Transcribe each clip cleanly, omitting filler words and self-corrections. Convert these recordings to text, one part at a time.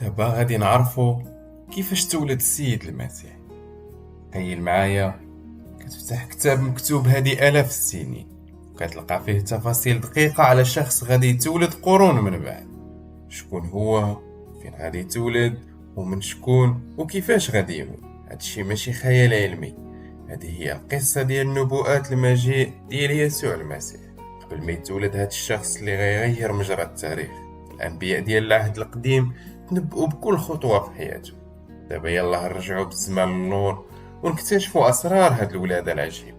دابا غادي نعرفو كيفاش تولد السيد المسيح. تخيل معايا كتفتح كتاب مكتوب هادي آلاف السنين وكتلقى فيه تفاصيل دقيقة على شخص غادي يتولد قرون من بعد. شكون هو، فين غادي يتولد، ومن شكون وكيفاش غادي يموت. هادشي ماشي خيال علمي، هذه هي القصة ديال النبوءات المجيء ديال يسوع المسيح. قبل ما يتولد هاد الشخص اللي غيغير مجرى التاريخ، الأنبياء ديال العهد القديم تنبؤوا بكل خطوة في حياته. دابا يلاه نرجعوا بالزمان للنور ونكتشفوا أسرار هاد الولادة العجيبة.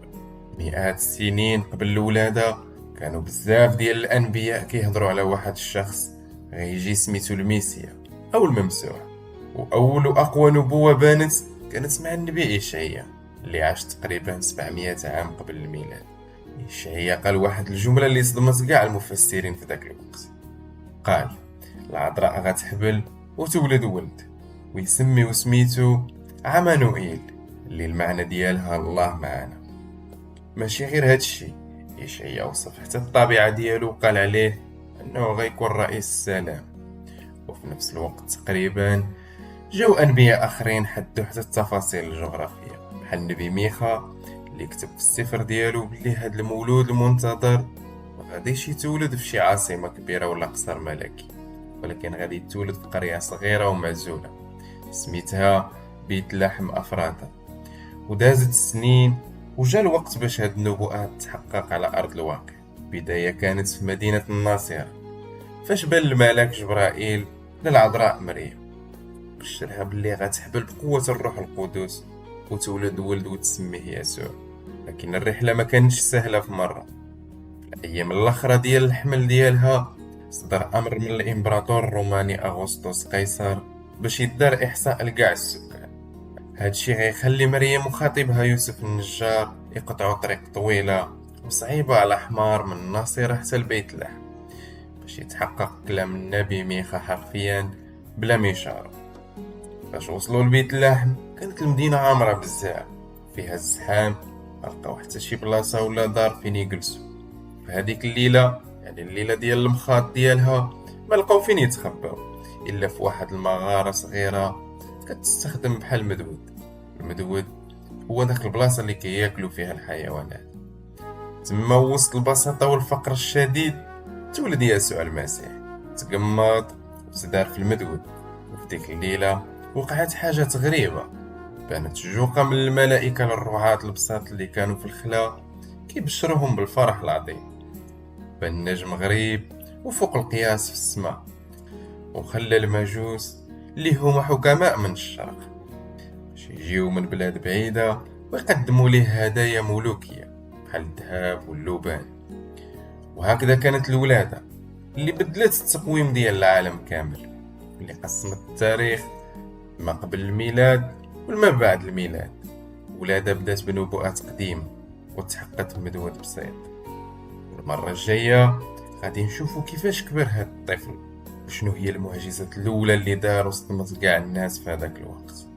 مئات السنين قبل الولادة كانوا بزاف ديال الأنبياء كيهضروا على واحد الشخص غيجي سميتو الميسيا أو الممسوح. وأول وأقوى نبوة بانت كانت مع النبي إشعياء اللي عاش تقريبا 700 عام قبل الميلاد. إشعياء قال واحد الجملة اللي صدمت كاع المفسرين في ذاك الوقت. قال العذراء غتحبل وتولد ولد ويسميو سميتو عمانوئيل، اللي المعنى ديالها الله معنا. ماشي غير هادشي، إشعياء وصف حتى الطبيعة ديالو وقال عليه أنه غيكون رئيس السلام. وفي نفس الوقت تقريبا جاو أنبياء آخرين حدوا حتى التفاصيل الجغرافية، بحال النبي ميخا اللي كتب في السفر ديالو بلي هاد المولود المنتظر مغاديش يتولد في شي عاصمة كبيرة ولا قصر ملكي، ولكن غادي يتولد في قرية صغيرة ومعزولة سميتها بيت لحم أفراطة. ودازت السنين وجا الوقت باش هاد النبوءات تحقق على أرض الواقع. بداية كانت في مدينة الناصرة، فاش بان الملاك جبرائيل للعذراء مريم بشرها باللي غتحبل بقوة الروح القدس وتولد ولد وتسميه يسوع. لكن الرحلة ما كانتش سهلة في مرة. في الأيام الأخرى ديال الحمل ديالها صدر أمر من الإمبراطور الروماني أغسطس قيصر باش يدار إحصاء لكاع السكان. هادشي غيخلي مريم وخطيبها يوسف النجار يقطعوا طريق طويلة وصعيبة على حمار من الناصرة حتى لبيت لحم باش يتحقق كلام النبي ميخا حرفيا بلا مشارة. فاش وصلوا لبيت لحم كانت المدينة عامرة بزاف، فيها الزحام، ملقاو حتى شي بلاصة ولا دار فين يجلسوا. في هذيك الليلة، يعني الليلة ديال المخاط ديالها، ما لقاو فين يتخباو إلا في واحد المغارة صغيرة كتستخدم بحال المدود. المدود هو داك البلاصة اللي كياكلوا فيها الحيوانات. تما وسط البساطة والفقر الشديد تولد يسوع المسيح، تقمط وتدار في المدود. وفي ديك الليلة وقعت حاجات غريبة، بانت جوقة من الملائكة للرعاة البساط اللي كانوا في الخلا كيبشروهم بالفرح العظيم. بان نجم غريب وفوق القياس في السماء، وخلى المجوس اللي هما حكماء من الشرق باش يجيو من بلاد بعيدة ويقدموا ليه هدايا ملوكية بحال الذهب واللبان. وهكذا كانت الولادة اللي بدلت التقويم ديال العالم كامل، اللي قسمت التاريخ ما قبل الميلاد والما بعد الميلاد. ولادة بدات بنبوءات قديمة وتحققت بمدود بسيط. المرة الجاية غادي نشوفوا كيفاش كبر هاد الطفل وشنو هي المعجزات الأولى اللي دار وصدمت كاع الناس في هذاك الوقت.